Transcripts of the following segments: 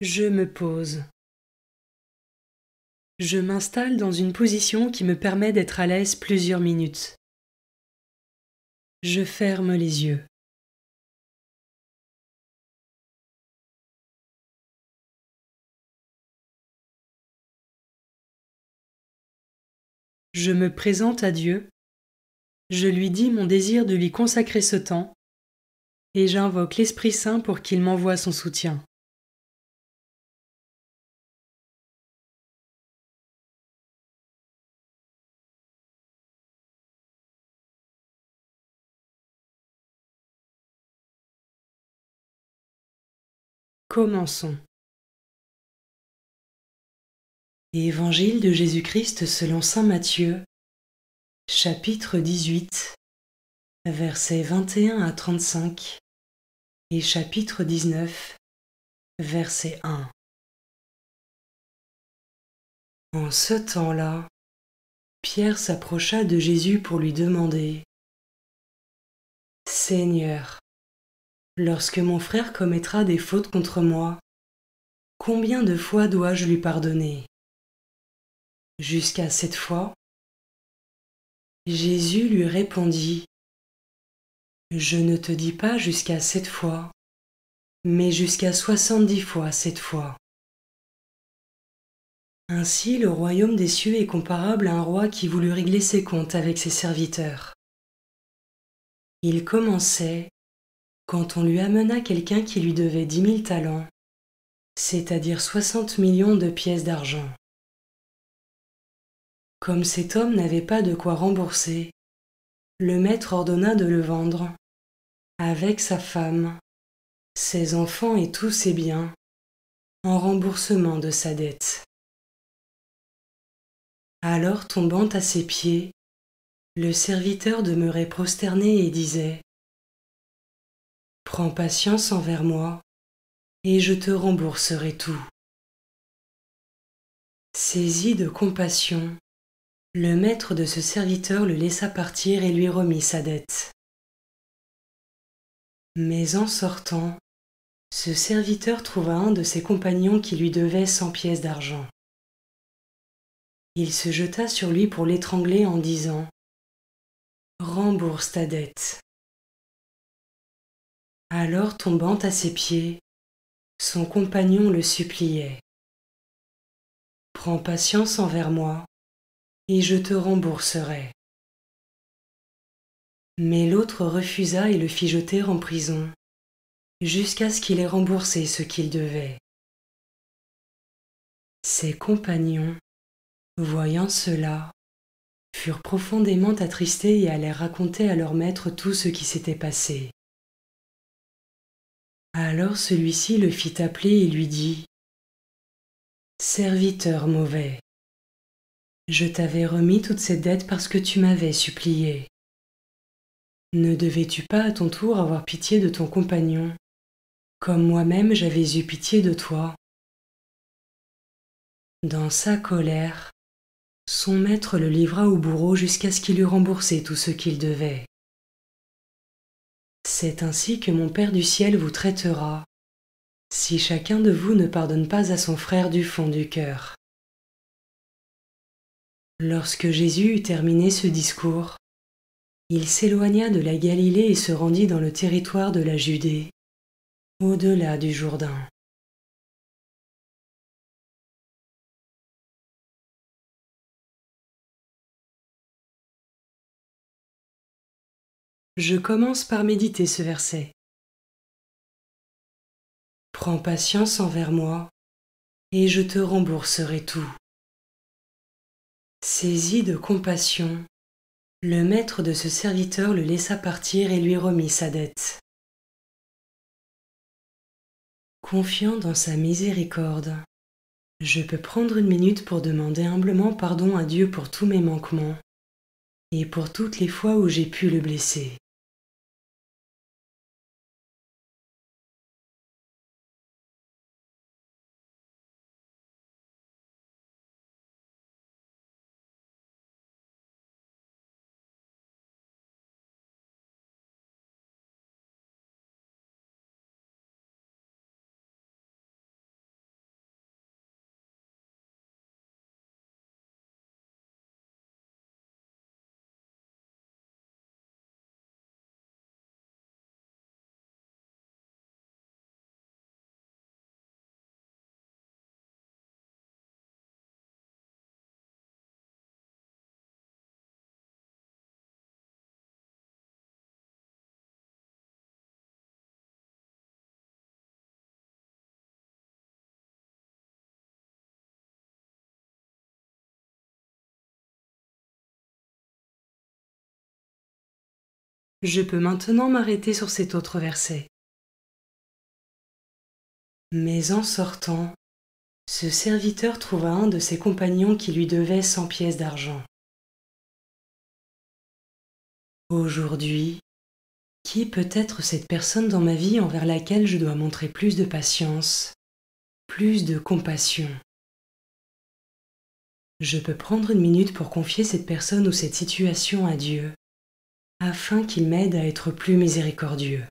Je me pose. Je m'installe dans une position qui me permet d'être à l'aise plusieurs minutes. Je ferme les yeux. Je me présente à Dieu. Je lui dis mon désir de lui consacrer ce temps et j'invoque l'Esprit Saint pour qu'il m'envoie son soutien. Commençons. Évangile de Jésus-Christ selon saint Matthieu, chapitre 18, versets 21 à 35 et chapitre 19, verset 1. En ce temps-là, Pierre s'approcha de Jésus pour lui demander : « Seigneur, lorsque mon frère commettra des fautes contre moi, combien de fois dois-je lui pardonner ? Jusqu'à 7 fois ? » Jésus lui répondit : « Je ne te dis pas jusqu'à 7 fois, mais jusqu'à 70 fois 7 fois. » Ainsi le royaume des cieux est comparable à un roi qui voulut régler ses comptes avec ses serviteurs. Il commençait quand on lui amena quelqu'un qui lui devait 10 000 talents, c'est-à-dire 60 millions de pièces d'argent. Comme cet homme n'avait pas de quoi rembourser, le maître ordonna de le vendre, avec sa femme, ses enfants et tous ses biens, en remboursement de sa dette. Alors, tombant à ses pieds, le serviteur demeurait prosterné et disait : « Prends patience envers moi, et je te rembourserai tout. » Saisi de compassion, le maître de ce serviteur le laissa partir et lui remit sa dette. Mais en sortant, ce serviteur trouva un de ses compagnons qui lui devait 100 pièces d'argent. Il se jeta sur lui pour l'étrangler en disant : « Rembourse ta dette. » Alors, tombant à ses pieds, son compagnon le suppliait : « Prends patience envers moi, et je te rembourserai. » Mais l'autre refusa et le fit jeter en prison, jusqu'à ce qu'il ait remboursé ce qu'il devait. Ses compagnons, voyant cela, furent profondément attristés et allèrent raconter à leur maître tout ce qui s'était passé. Alors celui-ci le fit appeler et lui dit : « Serviteur mauvais, je t'avais remis toute cette dette parce que tu m'avais supplié. Ne devais-tu pas à ton tour avoir pitié de ton compagnon, comme moi-même j'avais eu pitié de toi ? » Dans sa colère, son maître le livra au bourreau jusqu'à ce qu'il eût remboursé tout ce qu'il devait. C'est ainsi que mon Père du ciel vous traitera, si chacun de vous ne pardonne pas à son frère du fond du cœur. Lorsque Jésus eut terminé ce discours, il s'éloigna de la Galilée et se rendit dans le territoire de la Judée, au-delà du Jourdain. Je commence par méditer ce verset. Prends patience envers moi, et je te rembourserai tout. Saisi de compassion, le maître de ce serviteur le laissa partir et lui remit sa dette. Confiant dans sa miséricorde, je peux prendre une minute pour demander humblement pardon à Dieu pour tous mes manquements et pour toutes les fois où j'ai pu le blesser. Je peux maintenant m'arrêter sur cet autre verset. Mais en sortant, ce serviteur trouva un de ses compagnons qui lui devait 100 pièces d'argent. Aujourd'hui, qui peut être cette personne dans ma vie envers laquelle je dois montrer plus de patience, plus de compassion? Je peux prendre une minute pour confier cette personne ou cette situation à Dieu, afin qu'il m'aide à être plus miséricordieux.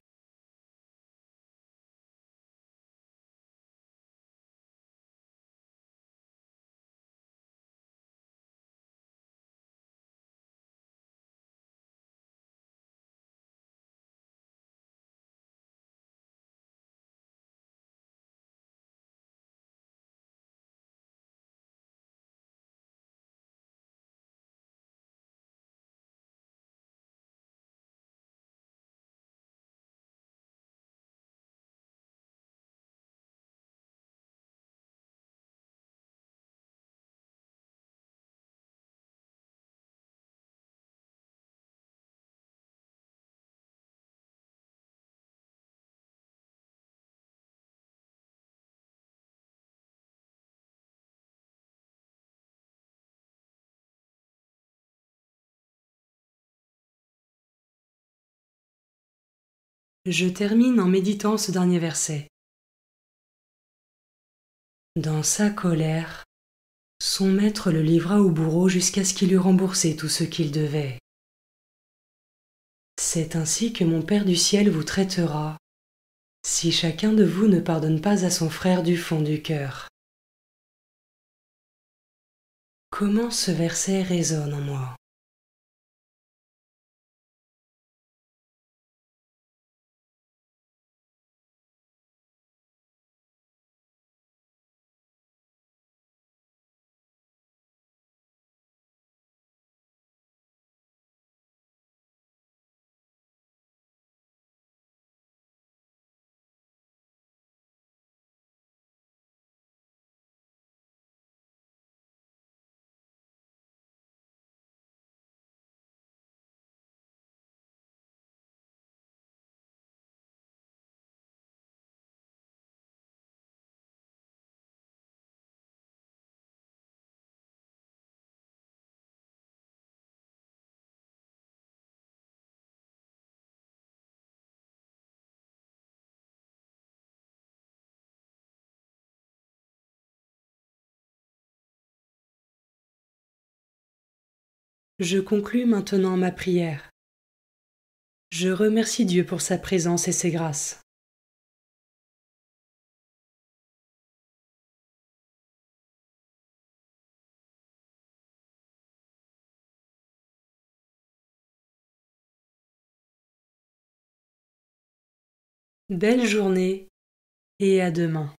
Je termine en méditant ce dernier verset. Dans sa colère, son maître le livra au bourreau jusqu'à ce qu'il eût remboursé tout ce qu'il devait. C'est ainsi que mon Père du ciel vous traitera, si chacun de vous ne pardonne pas à son frère du fond du cœur. Comment ce verset résonne en moi? Je conclus maintenant ma prière. Je remercie Dieu pour sa présence et ses grâces. Belle journée et à demain.